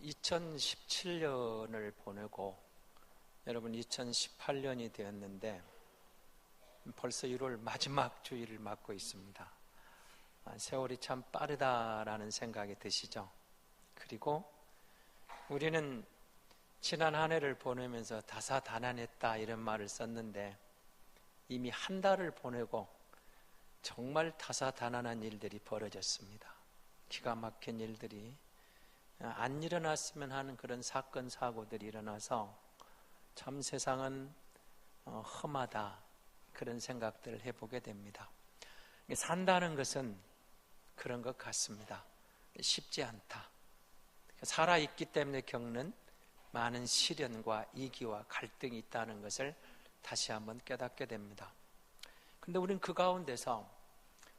2017년을 보내고 여러분 2018년이 되었는데 벌써 1월 마지막 주일을 맞고 있습니다. 세월이 참 빠르다라는 생각이 드시죠? 그리고 우리는 지난 한 해를 보내면서 다사다난했다 이런 말을 썼는데 이미 한 달을 보내고 정말 다사다난한 일들이 벌어졌습니다. 기가 막힌 일들이 안 일어났으면 하는 그런 사건 사고들이 일어나서 참 세상은 험하다 그런 생각들을 해보게 됩니다. 산다는 것은 그런 것 같습니다. 쉽지 않다. 살아있기 때문에 겪는 많은 시련과 이기와 갈등이 있다는 것을 다시 한번 깨닫게 됩니다. 그런데 우리는 그 가운데서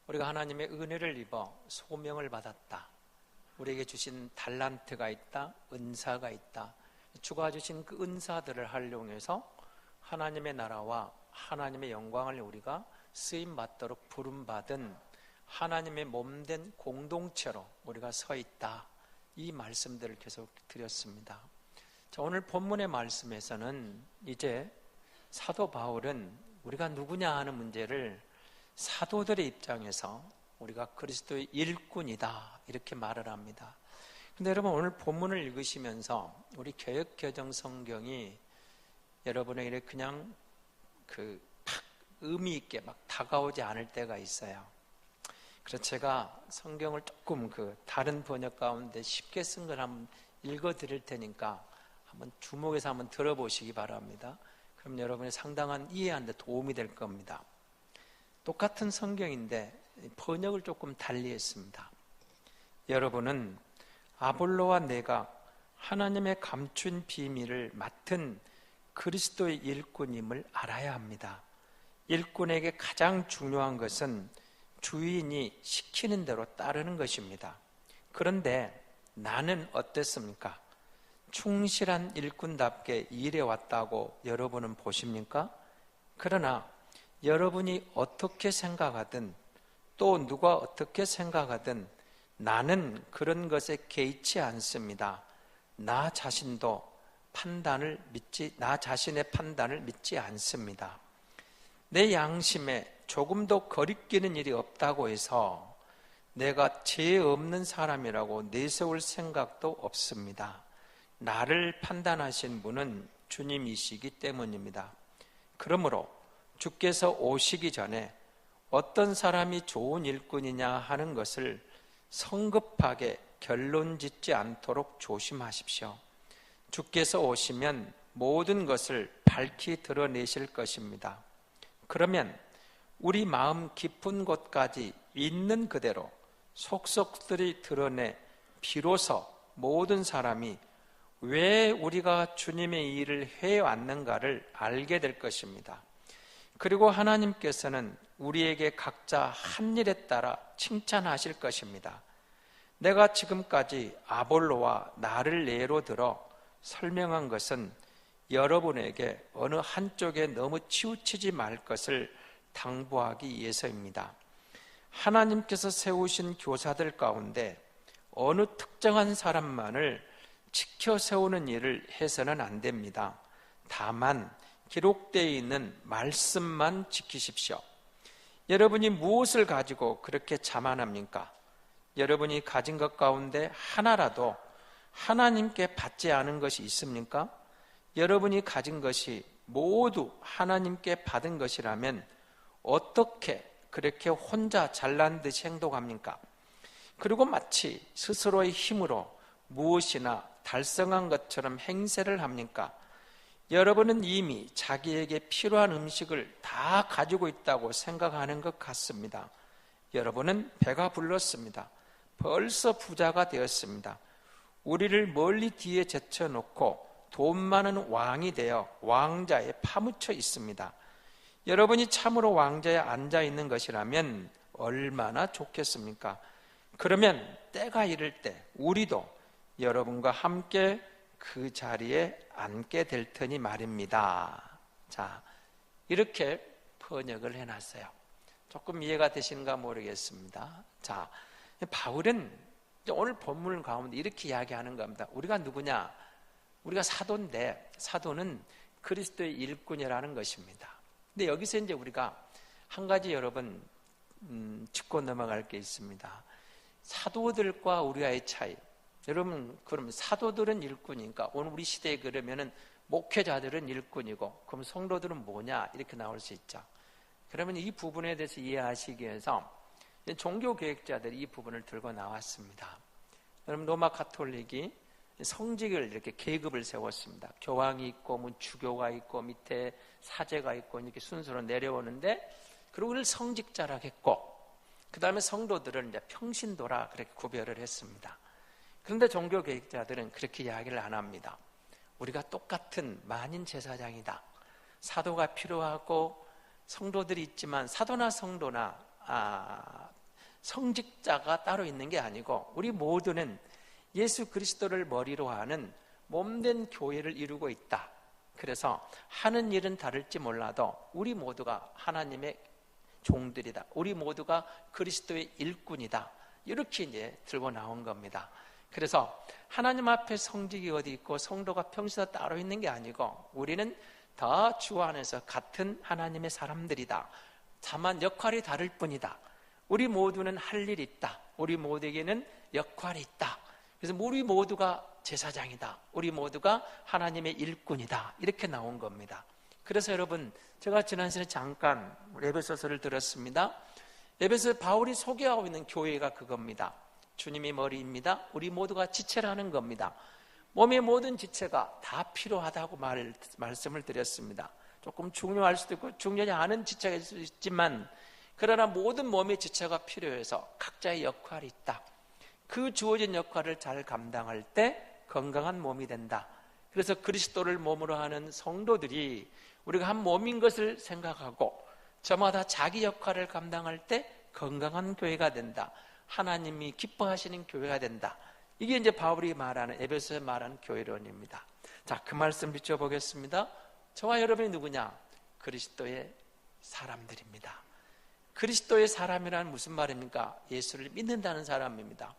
우리가 하나님의 은혜를 입어 소명을 받았다. 우리에게 주신 달란트가 있다, 은사가 있다. 주가 주신 그 은사들을 활용해서 하나님의 나라와 하나님의 영광을 우리가 쓰임받도록 부름받은 하나님의 몸된 공동체로 우리가 서 있다. 이 말씀들을 계속 드렸습니다. 자, 오늘 본문의 말씀에서는 이제 사도 바울은 우리가 누구냐 하는 문제를 사도들의 입장에서 우리가 그리스도의 일꾼이다 이렇게 말을 합니다. 근데 여러분 오늘 본문을 읽으시면서 우리 개역개정 성경이 여러분에게 그냥 팍 의미 있게 막 다가오지 않을 때가 있어요. 그래서 제가 성경을 조금 다른 번역 가운데 쉽게 쓴 걸 한번 읽어 드릴 테니까 한번 주목해서 한번 들어보시기 바랍니다. 그럼 여러분이 상당한 이해하는 데 도움이 될 겁니다. 똑같은 성경인데 번역을 조금 달리 했습니다. 여러분은 아볼로와 내가 하나님의 감춘 비밀을 맡은 그리스도의 일꾼임을 알아야 합니다. 일꾼에게 가장 중요한 것은 주인이 시키는 대로 따르는 것입니다. 그런데 나는 어땠습니까? 충실한 일꾼답게 일해왔다고 여러분은 보십니까? 그러나 여러분이 어떻게 생각하든 또 누가 어떻게 생각하든 나는 그런 것에 개의치 않습니다. 나 자신의 판단을 믿지 않습니다. 내 양심에 조금도 거리끼는 일이 없다고 해서 내가 죄 없는 사람이라고 내세울 생각도 없습니다. 나를 판단하신 분은 주님이시기 때문입니다. 그러므로 주께서 오시기 전에 어떤 사람이 좋은 일꾼이냐 하는 것을 성급하게 결론 짓지 않도록 조심하십시오. 주께서 오시면 모든 것을 밝히 드러내실 것입니다. 그러면 우리 마음 깊은 곳까지 있는 그대로 속속들이 드러내 비로소 모든 사람이 왜 우리가 주님의 일을 해왔는가를 알게 될 것입니다. 그리고 하나님께서는 우리에게 각자 한 일에 따라 칭찬하실 것입니다. 내가 지금까지 아볼로와 나를 예로 들어 설명한 것은 여러분에게 어느 한쪽에 너무 치우치지 말 것을 당부하기 위해서입니다. 하나님께서 세우신 교사들 가운데 어느 특정한 사람만을 지켜 세우는 일을 해서는 안 됩니다. 다만 기록되어 있는 말씀만 지키십시오. 여러분이 무엇을 가지고 그렇게 자만합니까? 여러분이 가진 것 가운데 하나라도 하나님께 받지 않은 것이 있습니까? 여러분이 가진 것이 모두 하나님께 받은 것이라면 어떻게 그렇게 혼자 잘난 듯이 행동합니까? 그리고 마치 스스로의 힘으로 무엇이나 달성한 것처럼 행세를 합니까? 여러분은 이미 자기에게 필요한 음식을 다 가지고 있다고 생각하는 것 같습니다. 여러분은 배가 불렀습니다. 벌써 부자가 되었습니다. 우리를 멀리 뒤에 제쳐놓고 돈 많은 왕이 되어 왕자에 파묻혀 있습니다. 여러분이 참으로 왕자에 앉아 있는 것이라면 얼마나 좋겠습니까? 그러면 때가 이를 때 우리도 여러분과 함께 그 자리에 앉게 될 테니 말입니다. 자, 이렇게 번역을 해놨어요. 조금 이해가 되시는가 모르겠습니다. 자, 바울은 오늘 본문 가운데 이렇게 이야기하는 겁니다. 우리가 누구냐? 우리가 사도인데 사도는 그리스도의 일꾼이라는 것입니다. 근데 여기서 이제 우리가 한 가지 여러분 짚고 넘어갈 게 있습니다. 사도들과 우리와의 차이. 여러분, 그럼 사도들은 일꾼이니까 오늘 우리 시대에 그러면은 목회자들은 일꾼이고 그럼 성도들은 뭐냐? 이렇게 나올 수 있죠. 그러면 이 부분에 대해서 이해하시기 위해서 종교개혁자들이 이 부분을 들고 나왔습니다. 여러분, 로마 가톨릭이 성직을 이렇게 계급을 세웠습니다. 교황이 있고 뭐 주교가 있고 밑에 사제가 있고 이렇게 순서로 내려오는데, 그리고 그걸 성직자라 했고 그 다음에 성도들을 이제 평신도라 그렇게 구별을 했습니다. 그런데 종교개혁자들은 그렇게 이야기를 안 합니다. 우리가 똑같은 만인 제사장이다. 사도가 필요하고 성도들이 있지만 사도나 성도나 성직자가 따로 있는 게 아니고 우리 모두는 예수 그리스도를 머리로 하는 몸된 교회를 이루고 있다. 그래서 하는 일은 다를지 몰라도 우리 모두가 하나님의 종들이다. 우리 모두가 그리스도의 일꾼이다. 이렇게 이제 들고 나온 겁니다. 그래서 하나님 앞에 성직이 어디 있고 성도가 평소에 따로 있는 게 아니고 우리는 다 주 안에서 같은 하나님의 사람들이다. 다만 역할이 다를 뿐이다. 우리 모두는 할 일이 있다. 우리 모두에게는 역할이 있다. 그래서 우리 모두가 제사장이다. 우리 모두가 하나님의 일꾼이다. 이렇게 나온 겁니다. 그래서 여러분, 제가 지난 시간에 잠깐 에베소서를 들었습니다. 에베소 바울이 소개하고 있는 교회가 그겁니다. 주님이 머리입니다. 우리 모두가 지체라는 겁니다. 몸의 모든 지체가 다 필요하다고 말씀을 드렸습니다. 조금 중요할 수도 있고 중요하지 않은 지체가 있을 수 있지만, 그러나 모든 몸의 지체가 필요해서 각자의 역할이 있다. 그 주어진 역할을 잘 감당할 때 건강한 몸이 된다. 그래서 그리스도를 몸으로 하는 성도들이 우리가 한 몸인 것을 생각하고 저마다 자기 역할을 감당할 때 건강한 교회가 된다. 하나님이 기뻐하시는 교회가 된다. 이게 이제 바울이 말하는, 에베소에 말하는 교회론입니다. 자, 그 말씀 비춰보겠습니다. 저와 여러분이 누구냐? 그리스도의 사람들입니다. 그리스도의 사람이란 무슨 말입니까? 예수를 믿는다는 사람입니다.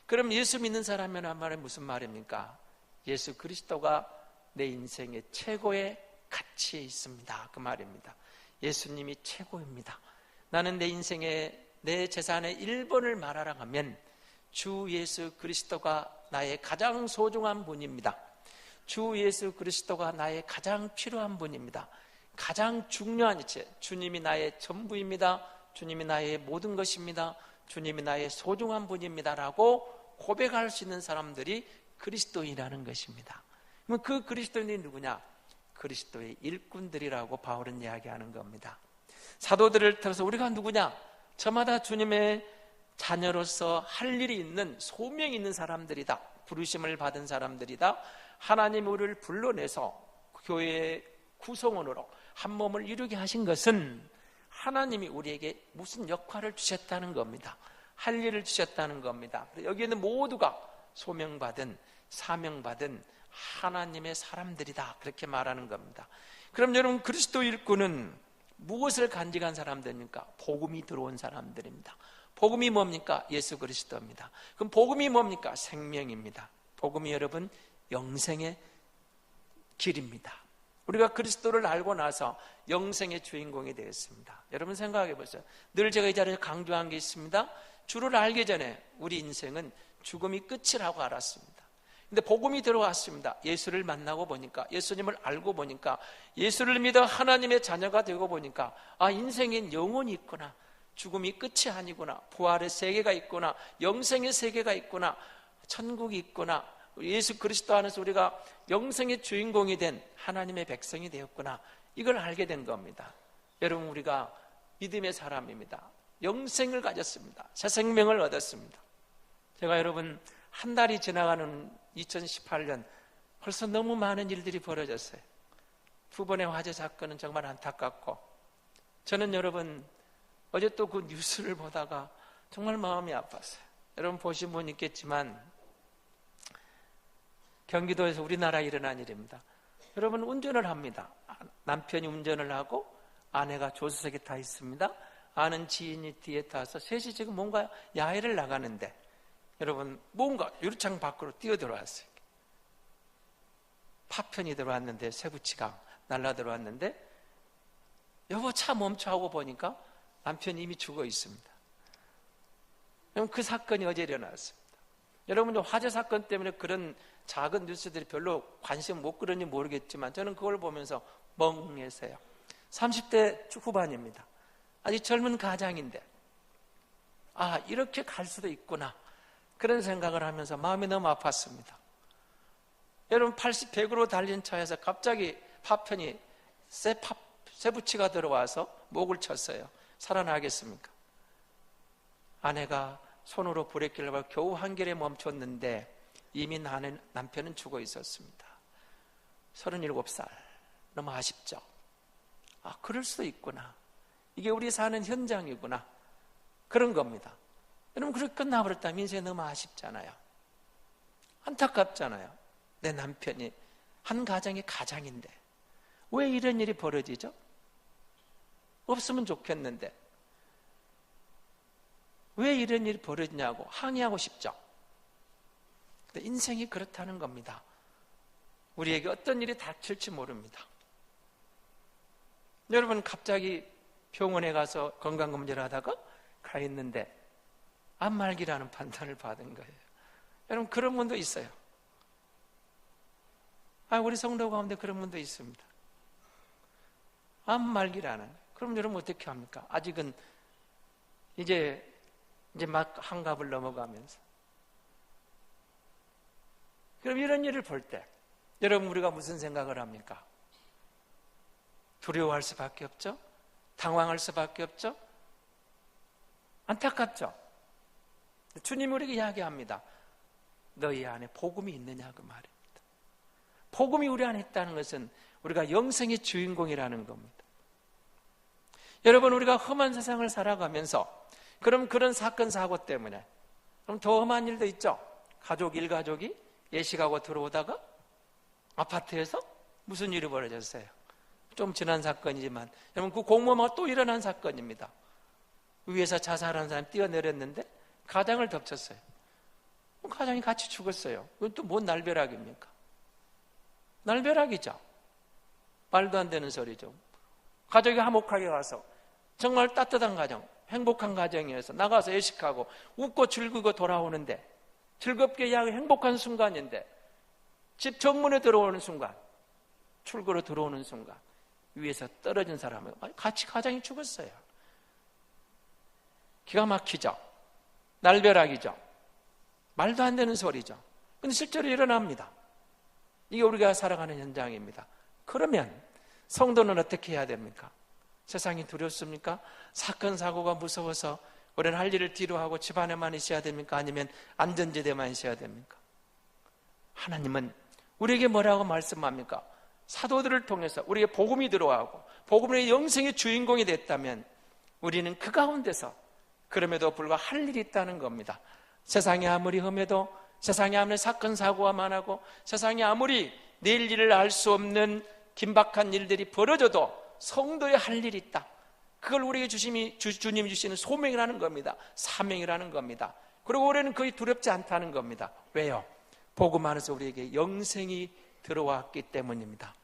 그럼 예수 믿는 사람이란 말은 무슨 말입니까? 예수 그리스도가 내 인생의 최고의 가치에 있습니다. 그 말입니다. 예수님이 최고입니다. 나는 내 인생의 내 재산의 1번을 말하라 하면 주 예수 그리스도가 나의 가장 소중한 분입니다. 주 예수 그리스도가 나의 가장 필요한 분입니다. 가장 중요한 이체, 주님이 나의 전부입니다. 주님이 나의 모든 것입니다. 주님이 나의 소중한 분입니다 라고 고백할 수 있는 사람들이 그리스도인이라는 것입니다. 그럼 그 그리스도인이 누구냐? 그리스도의 일꾼들이라고 바울은 이야기하는 겁니다. 사도들을 통해서 우리가 누구냐? 저마다 주님의 자녀로서 할 일이 있는, 소명이 있는 사람들이다. 부르심을 받은 사람들이다. 하나님 우리를 불러내서 교회의 구성원으로 한 몸을 이루게 하신 것은 하나님이 우리에게 무슨 역할을 주셨다는 겁니다. 할 일을 주셨다는 겁니다. 여기에는 모두가 소명받은, 사명받은 하나님의 사람들이다. 그렇게 말하는 겁니다. 그럼 여러분, 그리스도 일꾼은 무엇을 간직한 사람들입니까? 복음이 들어온 사람들입니다. 복음이 뭡니까? 예수 그리스도입니다. 그럼 복음이 뭡니까? 생명입니다. 복음이 여러분 영생의 길입니다. 우리가 그리스도를 알고 나서 영생의 주인공이 되었습니다. 여러분 생각해 보세요. 늘 제가 이 자리에서 강조한 게 있습니다. 주를 알기 전에 우리 인생은 죽음이 끝이라고 알았습니다. 근데 복음이 들어왔습니다. 예수를 만나고 보니까, 예수님을 알고 보니까, 예수를 믿어 하나님의 자녀가 되고 보니까, 인생엔 영혼이 있구나, 죽음이 끝이 아니구나, 부활의 세계가 있구나, 영생의 세계가 있구나, 천국이 있구나, 예수 그리스도 안에서 우리가 영생의 주인공이 된 하나님의 백성이 되었구나, 이걸 알게 된 겁니다. 여러분, 우리가 믿음의 사람입니다. 영생을 가졌습니다. 새 생명을 얻었습니다. 제가 여러분, 한 달이 지나가는 2018년 벌써 너무 많은 일들이 벌어졌어요. 2번의 화재 사건은 정말 안타깝고, 저는 여러분 어제 또 그 뉴스를 보다가 정말 마음이 아팠어요. 여러분 보신 분 있겠지만 경기도에서 우리나라에 일어난 일입니다. 여러분 운전을 합니다. 남편이 운전을 하고 아내가 조수석에 타 있습니다. 아는 지인이 뒤에 타서 셋이 지금 뭔가 야외를 나가는데 여러분, 뭔가 유리창 밖으로 뛰어들어왔어요. 파편이 들어왔는데, 쇠붙이가 날라 들어왔는데, 여보 차 멈춰 하고 보니까 남편이 이미 죽어 있습니다. 여러분, 그 사건이 어제 일어났습니다. 여러분, 화재 사건 때문에 그런 작은 뉴스들이 별로 관심 못 끌었는지 모르겠지만 저는 그걸 보면서 멍했어요. 30대 후반입니다. 아직 젊은 가장인데 이렇게 갈 수도 있구나, 그런 생각을 하면서 마음이 너무 아팠습니다. 여러분, 80, 100으로 달린 차에서 갑자기 파편이 쇠붙이가 들어와서 목을 쳤어요. 살아나겠습니까? 아내가 손으로 브레이크를 밟아 겨우 한결에 멈췄는데 이미 남편은 죽어 있었습니다. 37살. 너무 아쉽죠? 그럴 수도 있구나. 이게 우리 사는 현장이구나. 그런 겁니다. 여러분, 그렇게 끝나버렸다면 인생이 너무 아쉽잖아요. 안타깝잖아요. 내 남편이 한 가정의 가장인데 왜 이런 일이 벌어지죠? 없으면 좋겠는데 왜 이런 일이 벌어지냐고 항의하고 싶죠. 근데 인생이 그렇다는 겁니다. 우리에게 어떤 일이 닥칠지 모릅니다. 여러분, 갑자기 병원에 가서 건강검진을 하다가 가 있는데 암말기라는 판단을 받은 거예요. 여러분, 그런 분도 있어요. 우리 성도 가운데 그런 분도 있습니다. 암말기라는. 그럼 여러분 어떻게 합니까? 아직은 이제 막 한갑을 넘어가면서. 그럼 이런 일을 볼 때 여러분, 우리가 무슨 생각을 합니까? 두려워할 수밖에 없죠? 당황할 수밖에 없죠? 안타깝죠? 주님 우리에게 이야기합니다. 너희 안에 복음이 있느냐, 그 말입니다. 복음이 우리 안에 있다는 것은 우리가 영생의 주인공이라는 겁니다. 여러분, 우리가 험한 세상을 살아가면서 그런 사건 사고 때문에 그럼 더 험한 일도 있죠. 일가족이 예식하고 들어오다가 아파트에서 무슨 일이 벌어졌어요? 좀 지난 사건이지만 여러분, 그 공무원하고 또 일어난 사건입니다. 위에서 자살한 사람이 뛰어내렸는데 가장을 덮쳤어요. 가장이 같이 죽었어요. 그건 또 뭔 날벼락입니까? 날벼락이죠. 말도 안 되는 소리죠. 가족이 화목하게 가서 정말 따뜻한 가정, 행복한 가정이어서 나가서 예식하고 웃고 즐기고 돌아오는데, 즐겁게 행복한 순간인데 집 정문에 들어오는 순간, 출구로 들어오는 순간 위에서 떨어진 사람을 같이 가장이 죽었어요. 기가 막히죠. 날벼락이죠. 말도 안 되는 소리죠. 근데 실제로 일어납니다. 이게 우리가 살아가는 현장입니다. 그러면 성도는 어떻게 해야 됩니까? 세상이 두렵습니까? 사건 사고가 무서워서 우리는 할 일을 뒤로 하고 집 안에만 있어야 됩니까? 아니면 안전지대만 있어야 됩니까? 하나님은 우리에게 뭐라고 말씀합니까? 사도들을 통해서 우리에게 복음이 들어가고 복음의 영생의 주인공이 됐다면 우리는 그 가운데서 그럼에도 불구하고 할 일이 있다는 겁니다. 세상이 아무리 험해도, 세상에 아무리 사건 사고가 많아도, 세상에 아무리 내일 일을 알 수 없는 긴박한 일들이 벌어져도 성도의 할 일이 있다. 그걸 우리에게 주님이 주시는 소명이라는 겁니다. 사명이라는 겁니다. 그리고 우리는 거의 두렵지 않다는 겁니다. 왜요? 복음 안에서 우리에게 영생이 들어왔기 때문입니다.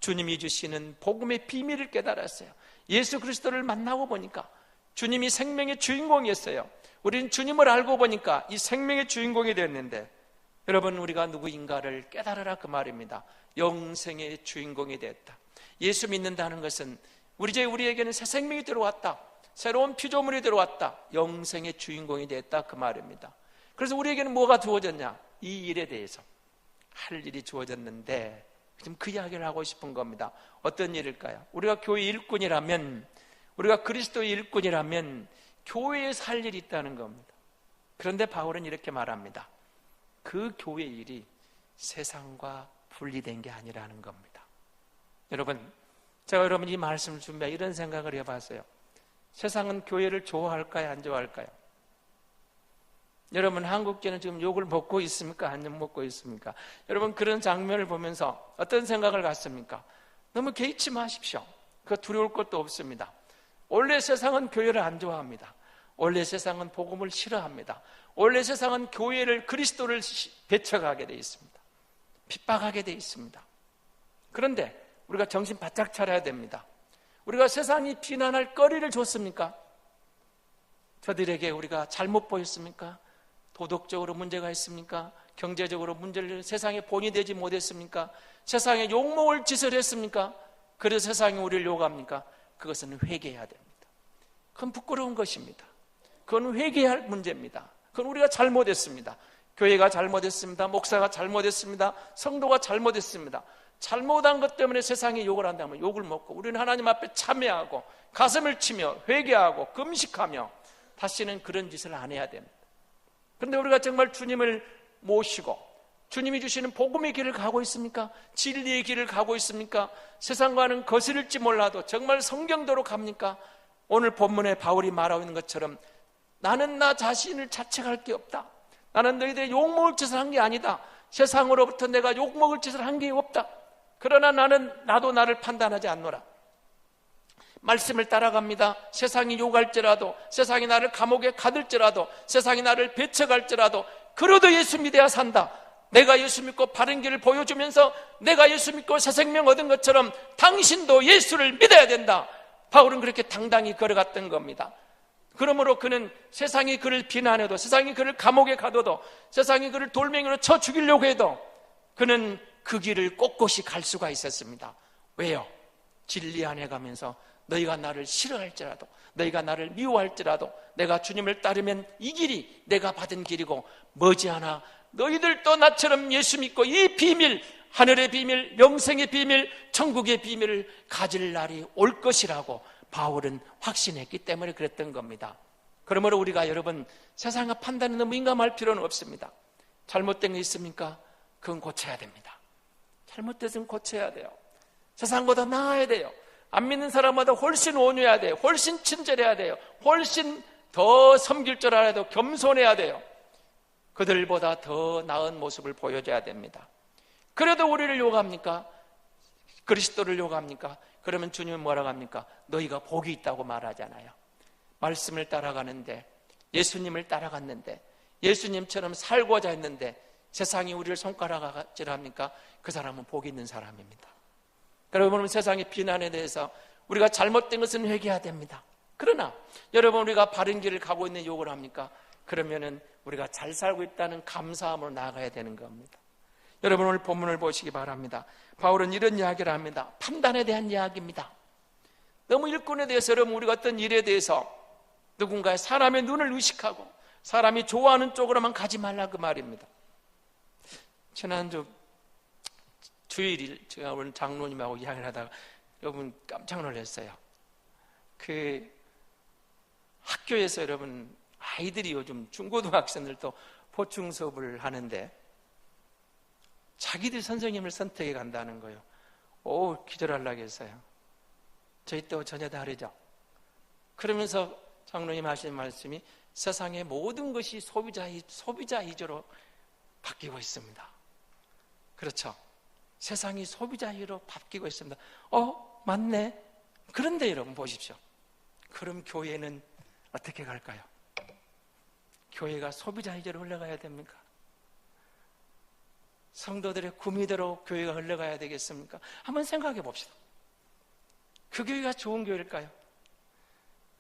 주님이 주시는 복음의 비밀을 깨달았어요. 예수 그리스도를 만나고 보니까 주님이 생명의 주인공이었어요. 우리는 주님을 알고 보니까 이 생명의 주인공이 되었는데, 여러분, 우리가 누구인가를 깨달으라, 그 말입니다. 영생의 주인공이 되었다. 예수 믿는다는 것은 우리에게는 새 생명이 들어왔다, 새로운 피조물이 들어왔다, 영생의 주인공이 되었다, 그 말입니다. 그래서 우리에게는 뭐가 주어졌냐? 이 일에 대해서 할 일이 주어졌는데 지금 그 이야기를 하고 싶은 겁니다. 어떤 일일까요? 우리가 교회 일꾼이라면, 우리가 그리스도의 일꾼이라면 교회에서 할 일이 있다는 겁니다. 그런데 바울은 이렇게 말합니다. 그 교회 일이 세상과 분리된 게 아니라는 겁니다. 여러분, 제가 여러분 이 말씀을 준비해 이런 생각을 해봤어요. 세상은 교회를 좋아할까요, 안 좋아할까요? 여러분, 한국교회는 지금 욕을 먹고 있습니까, 안 먹고 있습니까? 여러분, 그런 장면을 보면서 어떤 생각을 갖습니까? 너무 개의치 마십시오. 그거 두려울 것도 없습니다. 원래 세상은 교회를 안 좋아합니다. 원래 세상은 복음을 싫어합니다. 원래 세상은 교회를, 그리스도를 배척하게 되어 있습니다. 핍박하게 되어 있습니다. 그런데 우리가 정신 바짝 차려야 됩니다. 우리가 세상이 비난할 거리를 줬습니까? 저들에게 우리가 잘못 보였습니까? 도덕적으로 문제가 있습니까? 경제적으로 문제를 세상에 본이 되지 못했습니까? 세상에 욕먹을 짓을 했습니까? 그래서 세상이 우리를 욕합니까? 그것은 회개해야 됩니다. 그건 부끄러운 것입니다. 그건 회개할 문제입니다. 그건 우리가 잘못했습니다. 교회가 잘못했습니다. 목사가 잘못했습니다. 성도가 잘못했습니다. 잘못한 것 때문에 세상이 욕을 한다면 욕을 먹고 우리는 하나님 앞에 참회하고 가슴을 치며 회개하고 금식하며 다시는 그런 짓을 안 해야 됩니다. 그런데 우리가 정말 주님을 모시고 주님이 주시는 복음의 길을 가고 있습니까? 진리의 길을 가고 있습니까? 세상과는 거스를지 몰라도 정말 성경대로 갑니까? 오늘 본문에 바울이 말하고 있는 것처럼 나는 나 자신을 자책할 게 없다. 나는 너희들의 욕먹을 짓을 한 게 아니다. 세상으로부터 내가 욕먹을 짓을 한 게 없다. 그러나 나도 나를 판단하지 않노라. 말씀을 따라갑니다. 세상이 욕할지라도, 세상이 나를 감옥에 가둘지라도, 세상이 나를 배척할지라도 그래도 예수 믿어야 산다. 내가 예수 믿고 바른 길을 보여주면서 내가 예수 믿고 새 생명 얻은 것처럼 당신도 예수를 믿어야 된다. 바울은 그렇게 당당히 걸어갔던 겁니다. 그러므로 그는 세상이 그를 비난해도, 세상이 그를 감옥에 가둬도, 세상이 그를 돌멩이로 쳐 죽이려고 해도 그는 그 길을 꼿꼿이 갈 수가 있었습니다. 왜요? 진리 안에 가면서 너희가 나를 싫어할지라도, 너희가 나를 미워할지라도 내가 주님을 따르면 이 길이 내가 받은 길이고 머지않아 너희들도 나처럼 예수 믿고 이 비밀, 하늘의 비밀, 영생의 비밀, 천국의 비밀을 가질 날이 올 것이라고 바울은 확신했기 때문에 그랬던 겁니다. 그러므로 우리가 여러분 세상의 판단에 너무 민감할 필요는 없습니다. 잘못된 게 있습니까? 그건 고쳐야 됩니다. 잘못됐으면 고쳐야 돼요. 세상보다 나아야 돼요. 안 믿는 사람보다 훨씬 온유해야 돼요. 훨씬 친절해야 돼요. 훨씬 더 섬길 줄 알아야 돼요. 겸손해야 돼요. 그들보다 더 나은 모습을 보여줘야 됩니다. 그래도 우리를 욕합니까? 그리스도를 욕합니까? 그러면 주님은 뭐라고 합니까? 너희가 복이 있다고 말하잖아요. 말씀을 따라가는데, 예수님을 따라갔는데, 예수님처럼 살고자 했는데 세상이 우리를 손가락질합니까? 그 사람은 복이 있는 사람입니다. 여러분, 세상의 비난에 대해서 우리가 잘못된 것은 회개해야 됩니다. 그러나 여러분, 우리가 바른 길을 가고 있는 욕을 합니까? 그러면은 우리가 잘 살고 있다는 감사함으로 나아가야 되는 겁니다. 여러분, 오늘 본문을 보시기 바랍니다. 바울은 이런 이야기를 합니다. 판단에 대한 이야기입니다. 너무 일꾼에 대해서, 여러분, 우리가 어떤 일에 대해서 누군가의 사람의 눈을 의식하고 사람이 좋아하는 쪽으로만 가지 말라, 그 말입니다. 지난주 주일일 제가 오늘 장로님하고 이야기를 하다가 여러분 깜짝 놀랐어요. 그 학교에서 여러분 아이들이 요즘 중고등학생들도 보충 수업을 하는데 자기들 선생님을 선택해 간다는 거예요. 오, 기절하려고 했어요. 저희 때와 전혀 다르죠. 그러면서 장로님 하시는 말씀이 세상의 모든 것이 소비자 위주로 바뀌고 있습니다. 그렇죠. 세상이 소비자 위주로 바뀌고 있습니다. 맞네. 그런데 여러분 보십시오. 그럼 교회는 어떻게 갈까요? 교회가 소비자 위주로 흘러가야 됩니까? 성도들의 구미대로 교회가 흘러가야 되겠습니까? 한번 생각해 봅시다. 그 교회가 좋은 교회일까요?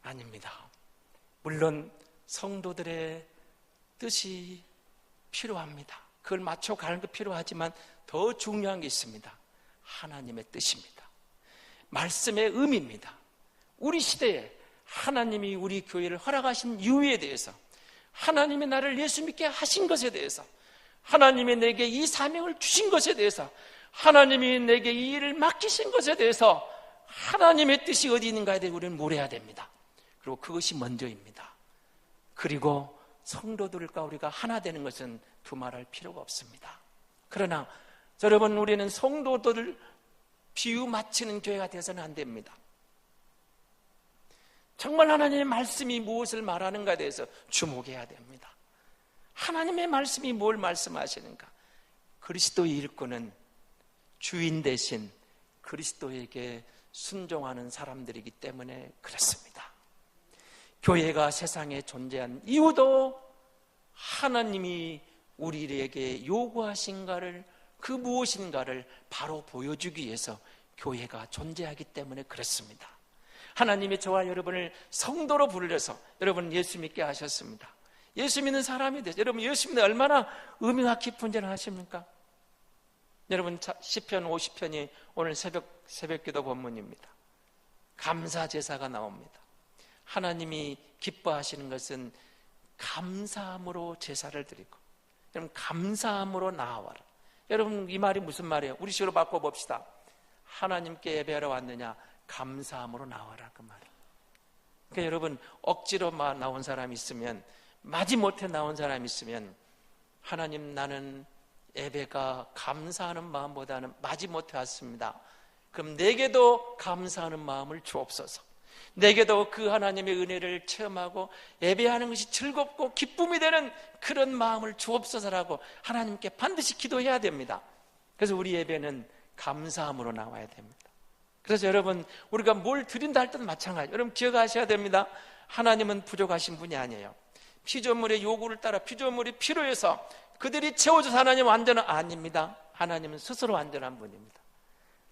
아닙니다. 물론 성도들의 뜻이 필요합니다. 그걸 맞춰가는 거 필요하지만 더 중요한 게 있습니다. 하나님의 뜻입니다. 말씀의 의미입니다. 우리 시대에 하나님이 우리 교회를 허락하신 이유에 대해서, 하나님이 나를 예수 믿게 하신 것에 대해서, 하나님이 내게 이 사명을 주신 것에 대해서, 하나님이 내게 이 일을 맡기신 것에 대해서 하나님의 뜻이 어디 있는가에 대해 우리는 물어야 됩니다. 그리고 그것이 먼저입니다. 그리고 성도들과 우리가 하나 되는 것은 두말할 필요가 없습니다. 그러나 여러분, 우리는 성도들을 비유 맞추는 교회가 되어서는 안 됩니다. 정말 하나님의 말씀이 무엇을 말하는가에 대해서 주목해야 됩니다. 하나님의 말씀이 뭘 말씀하시는가? 그리스도의 일꾼은 주인 대신 그리스도에게 순종하는 사람들이기 때문에 그렇습니다. 교회가 세상에 존재한 이유도 하나님이 우리에게 요구하신가를, 그 무엇인가를 바로 보여주기 위해서 교회가 존재하기 때문에 그렇습니다. 하나님이 저와 여러분을 성도로 부르셔서 여러분 예수 믿게 하셨습니다. 예수 믿는 사람이 돼서 여러분 예수 믿는 얼마나 의미가 깊은 줄 아십니까? 여러분 시편 50편이 오늘 새벽기도 본문입니다. 감사 제사가 나옵니다. 하나님이 기뻐하시는 것은 감사함으로 제사를 드리고, 여러분 감사함으로 나아와라. 여러분 이 말이 무슨 말이에요? 우리 식으로 바꿔봅시다. 하나님께 예배하러 왔느냐? 감사함으로 나와라, 그 말이에요. 그러니까 여러분 억지로 나온 사람이 있으면, 마지못해 나온 사람이 있으면, 하나님 나는 예배가 감사하는 마음보다는 마지못해 왔습니다. 그럼 내게도 감사하는 마음을 주옵소서. 내게도 그 하나님의 은혜를 체험하고 예배하는 것이 즐겁고 기쁨이 되는 그런 마음을 주옵소서라고 하나님께 반드시 기도해야 됩니다. 그래서 우리 예배는 감사함으로 나와야 됩니다. 그래서 여러분 우리가 뭘 드린다 할 때도 마찬가지. 여러분 기억하셔야 됩니다. 하나님은 부족하신 분이 아니에요. 피조물의 요구를 따라 피조물이 필요해서 그들이 채워줘서 하나님은 완전한, 아닙니다. 하나님은 스스로 완전한 분입니다.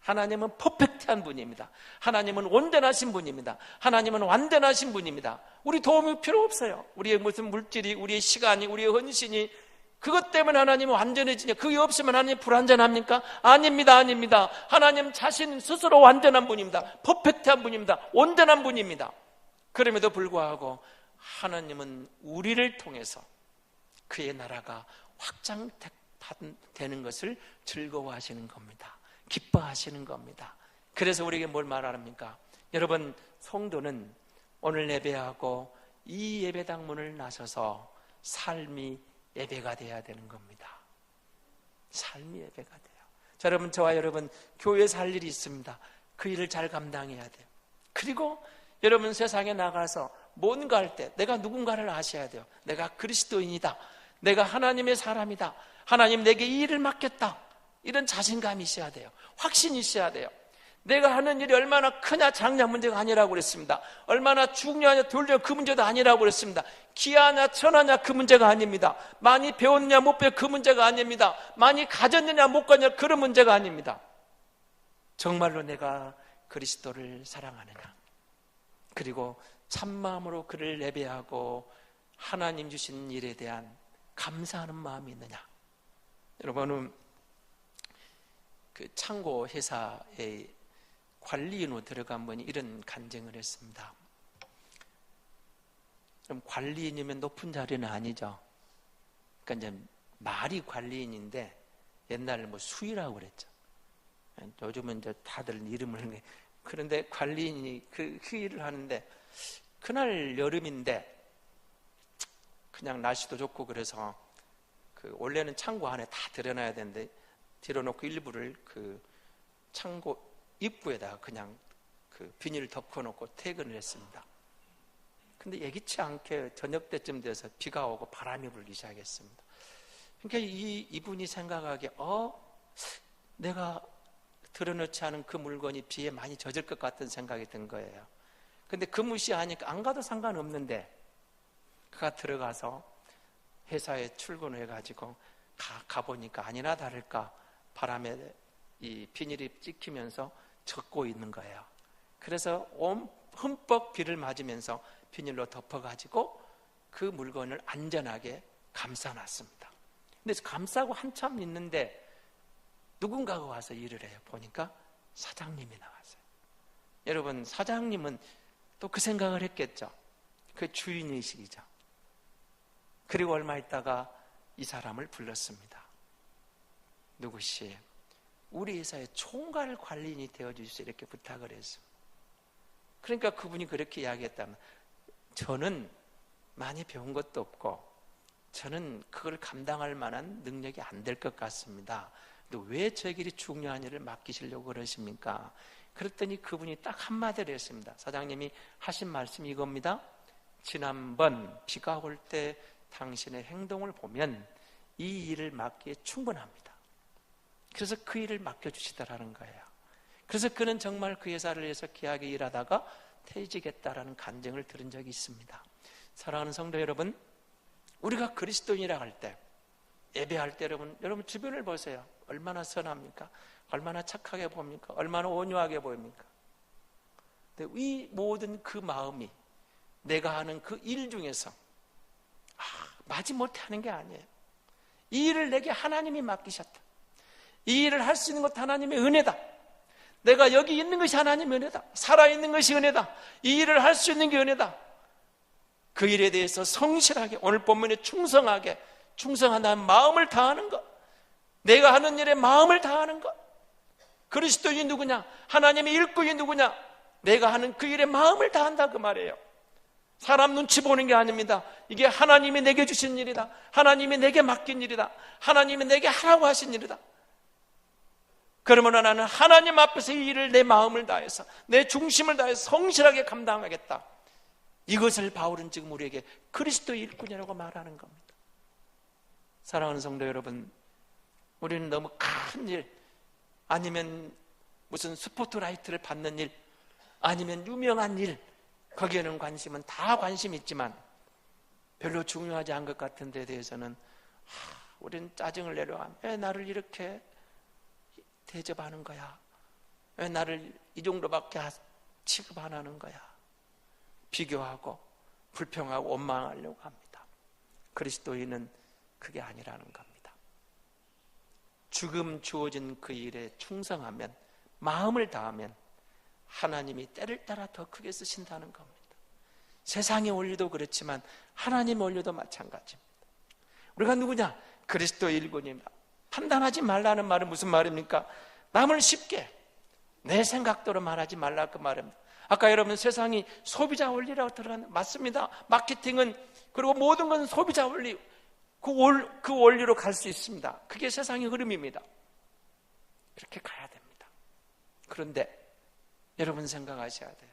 하나님은 퍼펙트한 분입니다. 하나님은 온전하신 분입니다. 하나님은 완전하신 분입니다. 우리 도움이 필요 없어요. 우리의 무슨 물질이, 우리의 시간이, 우리의 헌신이, 그것 때문에 하나님은 완전해지냐? 그게 없으면 하나님 불완전합니까? 아닙니다. 아닙니다. 하나님 자신 스스로 완전한 분입니다. 퍼펙트한 분입니다. 온전한 분입니다. 그럼에도 불구하고 하나님은 우리를 통해서 그의 나라가 확장되는 것을 즐거워하시는 겁니다. 기뻐하시는 겁니다. 그래서 우리에게 뭘 말합니까? 여러분 성도는 오늘 예배하고 이 예배당 문을 나서서 삶이 예배가 돼야 되는 겁니다. 삶이 예배가 돼요. 자, 여러분 저와 여러분 교회에서 할 일이 있습니다. 그 일을 잘 감당해야 돼요. 그리고 여러분 세상에 나가서 뭔가 할 때 내가 누군가를 아셔야 돼요. 내가 그리스도인이다. 내가 하나님의 사람이다. 하나님 내게 이 일을 맡겼다. 이런 자신감이 있어야 돼요. 확신이 있어야 돼요. 내가 하는 일이 얼마나 크냐 작냐 문제가 아니라고 그랬습니다. 얼마나 중요하냐 덜냐 그 문제도 아니라고 그랬습니다. 귀하냐 천하냐 그 문제가 아닙니다. 많이 배웠냐 못 배웠냐 그 문제가 아닙니다. 많이 가졌느냐 못 가졌냐 그런 문제가 아닙니다. 정말로 내가 그리스도를 사랑하느냐, 그리고 참마음으로 그를 예배하고 하나님 주신 일에 대한 감사하는 마음이 있느냐. 여러분은 그 창고 회사의 관리인으로 들어간 분이 이런 간증을 했습니다. 그럼 관리인이면 높은 자리는 아니죠. 그러니까 이제 말이 관리인인데 옛날에 뭐 수위라고 그랬죠. 요즘은 이제 다들 이름을, 그런데 관리인이 그 일을 하는데 그날 여름인데 그냥 날씨도 좋고 그래서 그 원래는 창고 안에 다 들여놔야 되는데 들여놓고 일부를 그 창고 입구에다가 그냥 그 비닐을 덮어놓고 퇴근을 했습니다. 근데 예기치 않게 저녁 때쯤 돼서 비가 오고 바람이 불기 시작했습니다. 그러니까 이분이 생각하기에 내가 들여놓지 않은 그 물건이 비에 많이 젖을 것 같은 생각이 든 거예요. 근데 그 무시하니까 안 가도 상관없는데 그가 들어가서 회사에 출근을 해가지고 가보니까 아니나 다를까 바람에 이 비닐이 찍히면서 젖고 있는 거예요. 그래서 흠뻑 비를 맞으면서 비닐로 덮어가지고 그 물건을 안전하게 감싸놨습니다. 근데 감싸고 한참 있는데 누군가가 와서 일을 해요. 보니까 사장님이 나왔어요. 여러분 사장님은 또 그 생각을 했겠죠. 그 주인의식이죠. 그리고 얼마 있다가 이 사람을 불렀습니다. 누구시? 우리 회사의 총괄 관리인이 되어주시오 이렇게 부탁을 했어요. 그러니까 그분이 그렇게 이야기했다면 저는 많이 배운 것도 없고 저는 그걸 감당할 만한 능력이 안 될 것 같습니다. 근데 왜 저에게 중요한 일을 맡기시려고 그러십니까? 그랬더니 그분이 딱 한마디를 했습니다. 사장님이 하신 말씀이 이겁니다. 지난번 비가 올 때 당신의 행동을 보면 이 일을 맡기에 충분합니다. 그래서 그 일을 맡겨주시더라는 거예요. 그래서 그는 정말 그 회사를 위해서 귀하게 일하다가 퇴직했다라는 간증을 들은 적이 있습니다. 사랑하는 성도 여러분, 우리가 그리스도인이라 할 때, 예배할 때 여러분 주변을 보세요. 얼마나 선합니까? 얼마나 착하게 보입니까? 얼마나 온유하게 보입니까? 근데 이 모든 그 마음이 내가 하는 그 일 중에서 마지못해 하는 게 아니에요. 이 일을 내게 하나님이 맡기셨다. 이 일을 할 수 있는 것 하나님의 은혜다. 내가 여기 있는 것이 하나님의 은혜다. 살아있는 것이 은혜다. 이 일을 할 수 있는 게 은혜다. 그 일에 대해서 성실하게, 오늘 본문에 충성한다는 마음을 다하는 것, 내가 하는 일에 마음을 다하는 것. 그리스도인이 누구냐? 하나님의 일꾼이 누구냐? 내가 하는 그 일에 마음을 다한다 그 말이에요. 사람 눈치 보는 게 아닙니다. 이게 하나님이 내게 주신 일이다. 하나님이 내게 맡긴 일이다. 하나님이 내게 하라고 하신 일이다. 그러므로 나는 하나님 앞에서 이 일을 내 마음을 다해서, 내 중심을 다해서 성실하게 감당하겠다. 이것을 바울은 지금 우리에게 그리스도의 일꾼이라고 말하는 겁니다. 사랑하는 성도 여러분, 우리는 너무 큰 일, 아니면 무슨 스포트라이트를 받는 일, 아니면 유명한 일, 거기에는 다 관심이 있지만 별로 중요하지 않은 것 같은 데에 대해서는 우리는 짜증을 내려가면, 왜 나를 이렇게 대접하는 거야? 왜 나를 이 정도밖에 취급 안 하는 거야? 비교하고 불평하고 원망하려고 합니다. 그리스도인은 그게 아니라는 겁니다. 죽음 주어진 그 일에 충성하면, 마음을 다하면 하나님이 때를 따라 더 크게 쓰신다는 겁니다. 세상의 원리도 그렇지만 하나님의 원리도 마찬가지입니다. 우리가 누구냐? 그리스도의 일꾼입니다. 판단하지 말라는 말은 무슨 말입니까? 남을 쉽게 내 생각대로 말하지 말라 그 말입니다. 아까 여러분 세상이 소비자 원리라고 들었는데 맞습니다. 마케팅은, 그리고 모든 건 소비자 원리, 그 원리로 갈 수 있습니다. 그게 세상의 흐름입니다. 그렇게 가야 됩니다. 그런데 여러분 생각하셔야 돼요.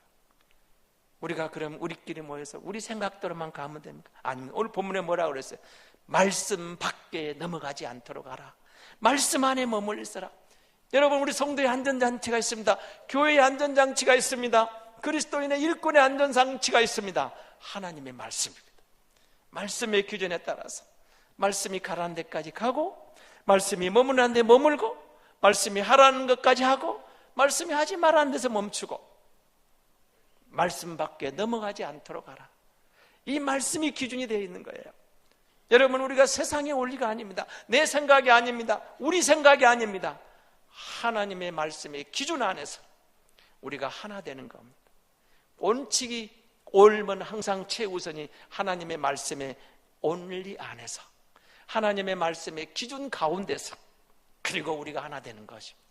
우리가 그럼 우리끼리 모여서 우리 생각대로만 가면 됩니까? 아니면 오늘 본문에 뭐라고 그랬어요? 말씀 밖에 넘어가지 않도록 하라. 말씀 안에 머물러 있어라. 여러분, 우리 성도의 안전장치가 있습니다. 교회의 안전장치가 있습니다. 그리스도인의 일꾼의 안전장치가 있습니다. 하나님의 말씀입니다. 말씀의 규정에 따라서 말씀이 가라는 데까지 가고, 말씀이 머무르는 데 머물고, 말씀이 하라는 것까지 하고, 말씀이 하지 말라는 데서 멈추고, 말씀 밖에 넘어가지 않도록 하라. 이 말씀이 기준이 되어 있는 거예요. 여러분, 우리가 세상의 원리가 아닙니다. 내 생각이 아닙니다. 우리 생각이 아닙니다. 하나님의 말씀의 기준 안에서 우리가 하나 되는 겁니다. 원칙이 옳으면 항상 최우선이 하나님의 말씀의 온리 안에서, 하나님의 말씀의 기준 가운데서, 그리고 우리가 하나 되는 것입니다.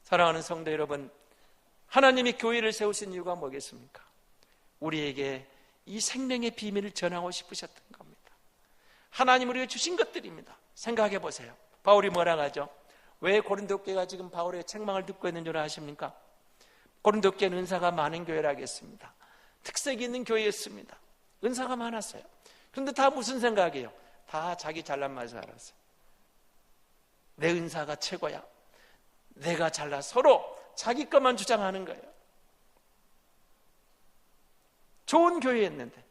사랑하는 성도 여러분, 하나님이 교회를 세우신 이유가 뭐겠습니까? 우리에게 이 생명의 비밀을 전하고 싶으셨던 겁니다. 하나님 우리에게 주신 것들입니다. 생각해 보세요. 바울이 뭐라고 하죠? 왜 고린도 교회가 지금 바울의 책망을 듣고 있는 줄 아십니까? 고린도 교회는 은사가 많은 교회라겠습니다. 특색이 있는 교회였습니다. 은사가 많았어요. 그런데 다 무슨 생각이에요? 다 자기 잘난 맛을 알았어요. 내 은사가 최고야. 내가 잘나. 서로 자기 것만 주장하는 거예요. 좋은 교회였는데,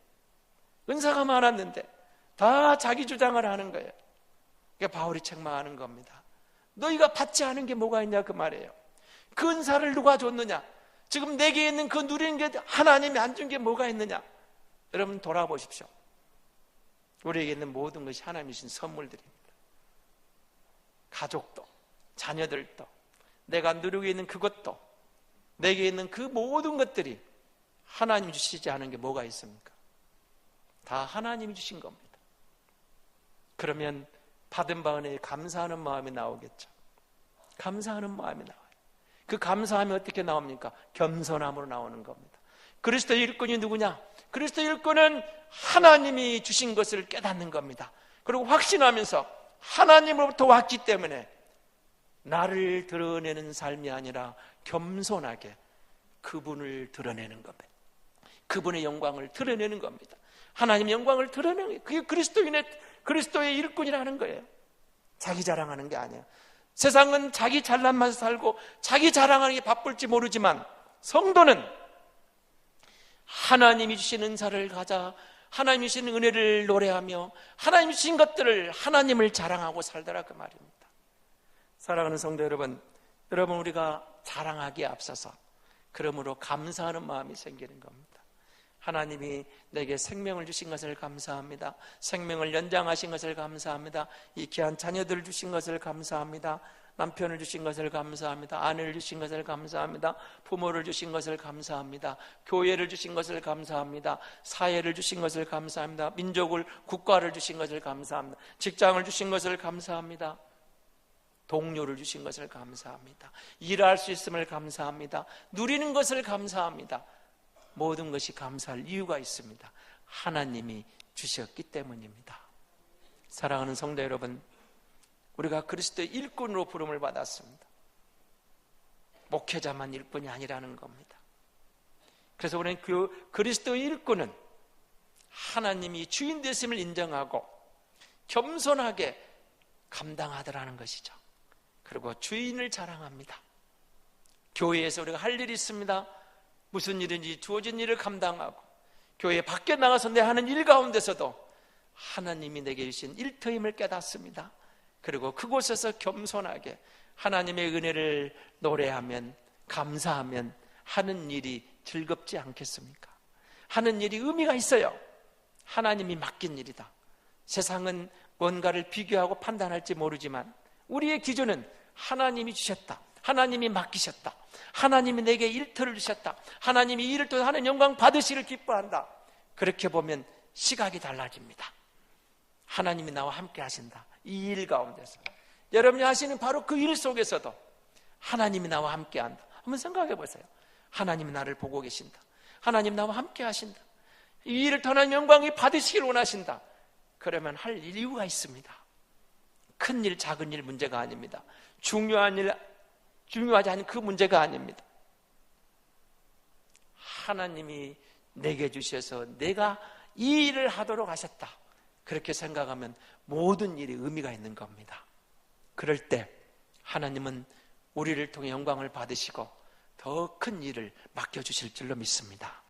은사가 많았는데 다 자기 주장을 하는 거예요. 그러니까 바울이 책망하는 겁니다. 너희가 받지 않은 게 뭐가 있냐 그 말이에요. 그 은사를 누가 줬느냐? 지금 내게 있는 그 누리는 게 하나님이 안 준 게 뭐가 있느냐? 여러분 돌아보십시오. 우리에게 있는 모든 것이 하나님이 주신 선물들입니다. 가족도, 자녀들도, 내가 누리고 있는 그것도, 내게 있는 그 모든 것들이 하나님이 주시지 않은 게 뭐가 있습니까? 다 하나님이 주신 겁니다. 그러면 받은 바 은혜에 감사하는 마음이 나오겠죠. 감사하는 마음이 나와요. 그 감사함이 어떻게 나옵니까? 겸손함으로 나오는 겁니다. 그리스도의 일꾼이 누구냐? 그리스도의 일꾼은 하나님이 주신 것을 깨닫는 겁니다. 그리고 확신하면서 하나님으로부터 왔기 때문에 나를 드러내는 삶이 아니라 겸손하게 그분을 드러내는 겁니다. 그분의 영광을 드러내는 겁니다. 하나님의 영광을 드러내는 거예요. 그게 그리스도의 일꾼이라는 거예요. 자기 자랑하는 게 아니에요. 세상은 자기 잘난 맛에 살고 자기 자랑하는 게 바쁠지 모르지만, 성도는 하나님이 주신 은사를 가자 하나님 주신 은혜를 노래하며 하나님 주신 것들을, 하나님을 자랑하고 살더라, 그 말입니다. 사랑하는 성도 여러분, 우리가 자랑하기에 앞서서 그러므로 감사하는 마음이 생기는 겁니다. 하나님이 내게 생명을 주신 것을 감사합니다. 생명을 연장하신 것을 감사합니다. 이 귀한 자녀들을 주신 것을 감사합니다. 남편을 주신 것을 감사합니다. 아내를 주신 것을 감사합니다. 부모를 주신 것을 감사합니다. 교회를 주신 것을 감사합니다. 사회를 주신 것을 감사합니다. 민족을, 국가를 주신 것을 감사합니다. 직장을 주신 것을 감사합니다. 동료를 주신 것을 감사합니다. 일할 수 있음을 감사합니다. 누리는 것을 감사합니다. 모든 것이 감사할 이유가 있습니다. 하나님이 주셨기 때문입니다. 사랑하는 성도 여러분, 우리가 그리스도의 일꾼으로 부름을 받았습니다. 목회자만 일꾼이 아니라는 겁니다. 그래서 우리는 그 그리스도의 일꾼은 하나님이 주인 되심을 인정하고 겸손하게 감당하더라는 것이죠. 그리고 주인을 자랑합니다. 교회에서 우리가 할 일이 있습니다. 무슨 일인지 주어진 일을 감당하고, 교회 밖에 나가서 내 하는 일 가운데서도 하나님이 내게 주신 일터임을 깨닫습니다. 그리고 그곳에서 겸손하게 하나님의 은혜를 노래하면, 감사하면 하는 일이 즐겁지 않겠습니까? 하는 일이 의미가 있어요. 하나님이 맡긴 일이다. 세상은 뭔가를 비교하고 판단할지 모르지만 우리의 기준은 하나님이 주셨다, 하나님이 맡기셨다, 하나님이 내게 일터를 주셨다, 하나님이 이 일을 통해 하는 영광 받으시기를 기뻐한다. 그렇게 보면 시각이 달라집니다. 하나님이 나와 함께 하신다. 이 일 가운데서 여러분이 하시는 바로 그 일 속에서도 하나님이 나와 함께 한다. 한번 생각해 보세요. 하나님이 나를 보고 계신다. 하나님 나와 함께 하신다. 이 일을 통한 영광이 받으시기를 원하신다. 그러면 할 이유가 있습니다. 큰 일, 작은 일 문제가 아닙니다. 중요한 일, 중요하지 않은 그 문제가 아닙니다. 하나님이 내게 주셔서 내가 이 일을 하도록 하셨다. 그렇게 생각하면 모든 일이 의미가 있는 겁니다. 그럴 때 하나님은 우리를 통해 영광을 받으시고 더 큰 일을 맡겨주실 줄로 믿습니다.